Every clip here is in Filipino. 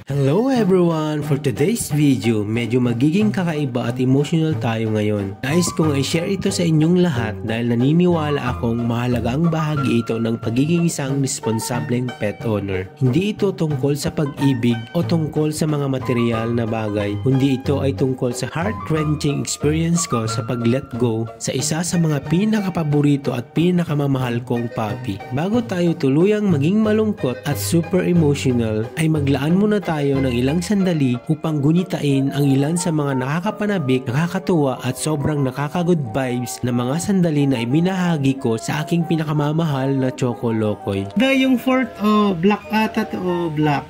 Hello everyone! For today's video, medyo magiging kakaiba at emotional tayo ngayon. Nais kong i-share ito sa inyong lahat dahil naniniwala akong mahalagang bahagi ito ng pagiging isang responsableng pet owner. Hindi ito tungkol sa pag-ibig o tungkol sa mga material na bagay, kundi ito ay tungkol sa heart-wrenching experience ko sa pag-let go sa isa sa mga pinakapaborito at pinakamamahal kong puppy. Bago tayo tuluyang maging malungkot at super emotional, ay maglaan muna tayo ng ilang sandali upang gunitain ang ilan sa mga nakakapanabik, nakakatuwa at sobrang nakaka-good vibes na mga sandali na ibinahagi ko sa aking pinakamamahal na Choco Lokoy. Yung fourth black ata to black.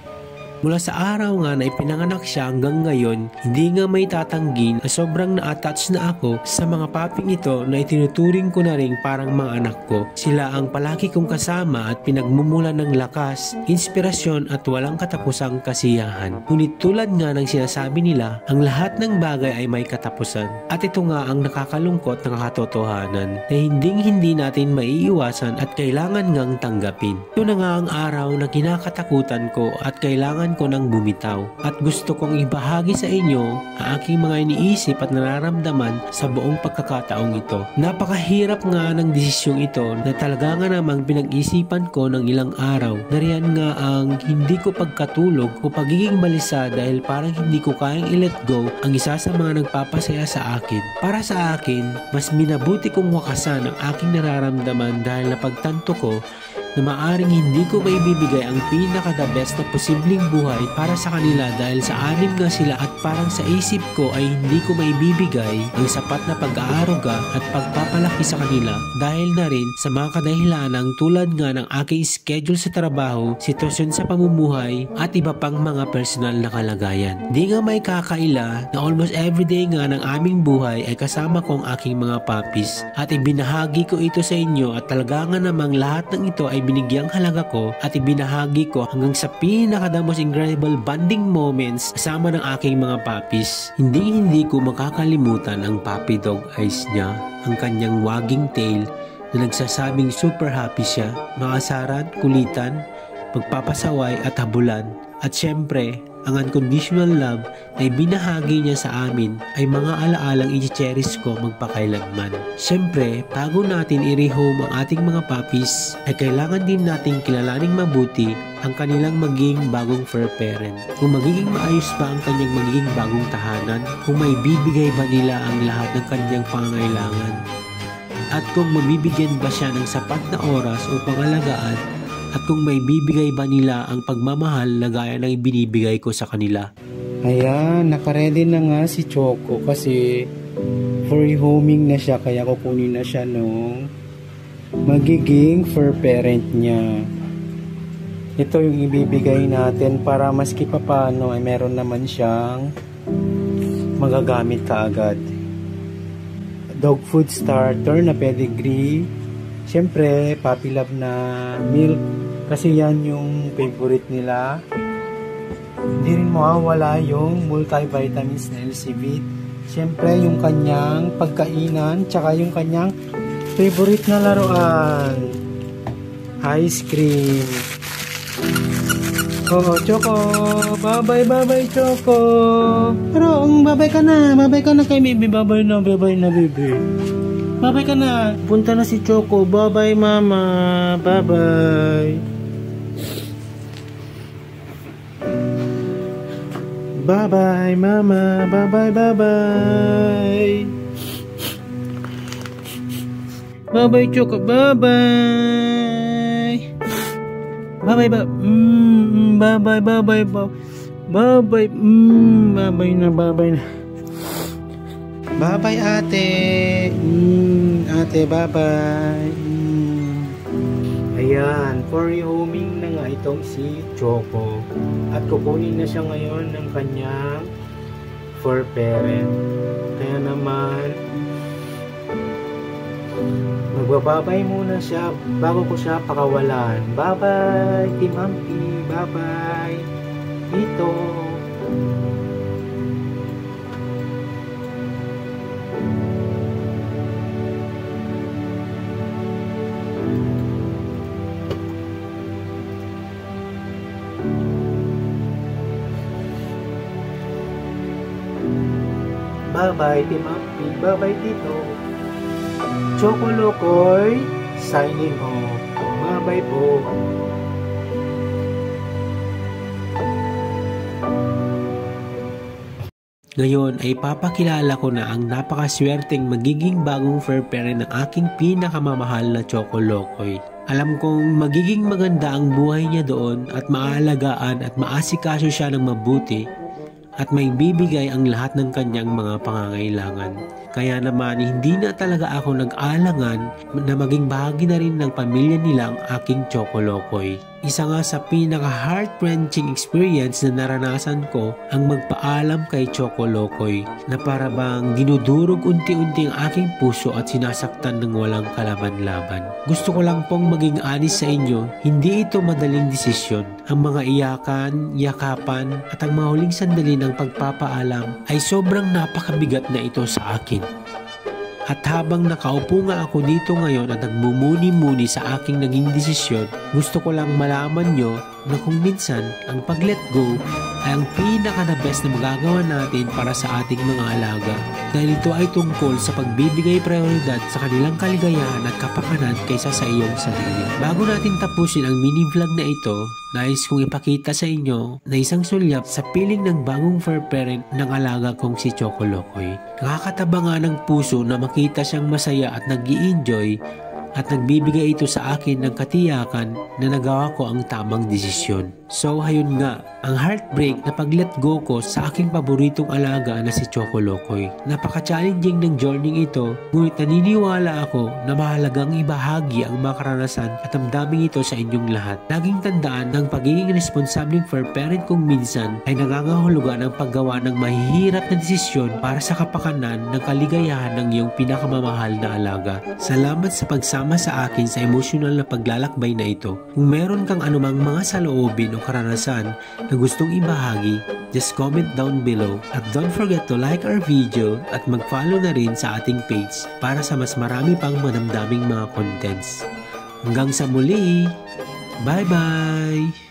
Mula sa araw nga na ipinanganak siya hanggang ngayon, hindi nga may tatanggin na sobrang na-attach na ako sa mga paping ito na itinuturing ko na rin parang mga anak ko. Sila ang palagi kong kasama at pinagmumulan ng lakas, inspirasyon at walang katapusang kasiyahan. Ngunit tulad nga ng sinasabi nila, ang lahat ng bagay ay may katapusan. At ito nga ang nakakalungkot na katotohanan na hindi natin maiiwasan at kailangan ngang tanggapin. Ito na nga ang araw na kinakatakutan ko at kailangan ko nang bumitaw at gusto kong ibahagi sa inyo ang aking mga iniisip at nararamdaman sa buong pagkakataong ito. Napakahirap nga ng desisyong ito na talaga nga namang pinag-isipan ko ng ilang araw. Nariyan nga ang hindi ko pagkatulog o pagiging balisa dahil parang hindi ko kayang i-let go ang isa sa mga nagpapasaya sa akin. Para sa akin, mas minabuti kong wakasan ang aking nararamdaman dahil napagtanto ko na maaring hindi ko maibibigay ang pinaka-the best na posibleng buhay para sa kanila dahil sa anim nga sila at parang sa isip ko ay hindi ko maibibigay ang sapat na pag-aaruga at pagpapalaki sa kanila dahil na rin sa mga kadahilanang tulad nga ng aking schedule sa trabaho, sitwasyon sa pamumuhay at iba pang mga personal na kalagayan. Di nga may kakaila na almost everyday nga ng aming buhay ay kasama ko ang aking mga puppies at ibinahagi ko ito sa inyo at talaga nga namang lahat ng ito ay binigyang halaga ko at ibinahagi ko hanggang sa pinaka-the most incredible bonding moments kasama ng aking mga puppies. Hindi ko makakalimutan ang puppy dog eyes niya, ang kanyang wagging tail na nagsasabing super happy siya, mga sarat, kulitan, pagpapasaway at habulan. At syempre, ang unconditional love na ibinahagi niya sa amin ay mga alaalang i-cherish ko magpakailanman. Syempre, bago natin i-rehome ang ating mga puppies, ay kailangan din nating kilalaning mabuti ang kanilang maging bagong fur parent. Kung magiging maayos ba ang kanyang magiging bagong tahanan, kung may bibigay ba nila ang lahat ng kanyang pangangailangan, at kung mabibigyan ba siya ng sapat na oras upang alagaan, at kung may bibigay ba nila ang pagmamahal na gaya ng ibinibigay ko sa kanila. Ayan, nakaredy na nga si Choco kasi for homing na siya, kaya kukunin na siya nung magiging fur parent niya. Ito yung ibibigay natin para maski pa paano ay meron naman siyang magagamit kaagad. Dog food starter na pedigree. Siyempre, puppy love na milk kasi yan yung favorite nila. Hindi rin mawawala yung multivitamins na LCV. Siyempre, yung kanyang pagkainan tsaka yung kanyang favorite na laruan. Ice cream. Oh, Choco! Bye-bye, Choco! Pero, bye-bye ka na kay baby. Bye-bye na, baby. Bye-bye ka na. Punta na si Choco. Bye-bye, mama. Bye-bye. Bye-bye, mama. Bye-bye. Bye-bye, Choco. Bye-bye. Bye-bye. Bye-bye. Bye-bye. Bye-bye na. Bye-bye, ate. Ate, bye-bye. Ayan, for rehoming na nga itong si Choco. At kukunin na siya ngayon ng kanyang fur parent. Kaya naman, magbababay muna siya bago ko siya pakawalan. Bye-bye, Team Ampy. Bye-bye, Tito. Bye-bye, Team Amping. Bye-bye, Tito. Choco Lokoy, signing off. Bye-bye po. Ngayon ay papakilala ko na ang napakaswerteng magiging bagong fur parent ng aking pinakamamahal na Choco Lokoy. Alam kong magiging maganda ang buhay niya doon at maaalagaan at maasikaso siya ng mabuti at may bibigay ang lahat ng kanyang mga pangangailangan. Kaya naman hindi na talaga ako nag-aalangan na maging bahagi na rin ng pamilya nila ang aking Choco Lokoy. Isa nga sa pinaka-heart-wrenching experience na naranasan ko ang magpaalam kay Choco Lokoy na para bang dinudurog unti-unti ang aking puso at sinasaktan ng walang kalaban-laban. Gusto ko lang pong maging honest sa inyo, hindi ito madaling desisyon. Ang mga iyakan, yakapan at ang mga huling sandali ng pagpapaalam ay sobrang napakabigat na ito sa akin. At habang nakaupo nga ako dito ngayon at nagmumuni-muni sa aking naging desisyon, gusto ko lang malaman nyo na kung minsan ang pag-let go ay ang pinaka-the best na magagawa natin para sa ating mga alaga. Dahil ito ay tungkol sa pagbibigay prioridad sa kanilang kaligayahan at kapakanan kaysa sa iyong sarili. Bago natin tapusin ang mini-vlog na ito, nais kong ipakita sa inyo na isang sulyap sa piling ng bagong fur parent ng alaga kong si Choco Lokoy. Nakakataba nga ng puso na makita siyang masaya at nag-i-enjoy at nagbibigay ito sa akin ng katiyakan na nagawa ko ang tamang desisyon. So hayun nga, ang heartbreak na pag-let go ko sa aking paboritong alaga na si Choco Lokoy. Napaka-challenging ng journey ito, ngunit naniniwala ako na mahalagang ibahagi ang mga karanasan at damdaming ito sa inyong lahat. Laging tandaan ng pagiging responsableng fur parent kung minsan ay nangangahulugan ang paggawa ng mahihirap na desisyon para sa kapakanan ng kaligayahan ng iyong pinakamamahal na alaga. Salamat sa pagsama sa akin sa emosyonal na paglalakbay na ito. Kung meron kang anumang mga saloobin o karanasan na gustong ibahagi, just comment down below at don't forget to like our video at mag-follow na rin sa ating page para sa mas marami pang madamdaming mga contents. Hanggang sa muli! Bye-bye!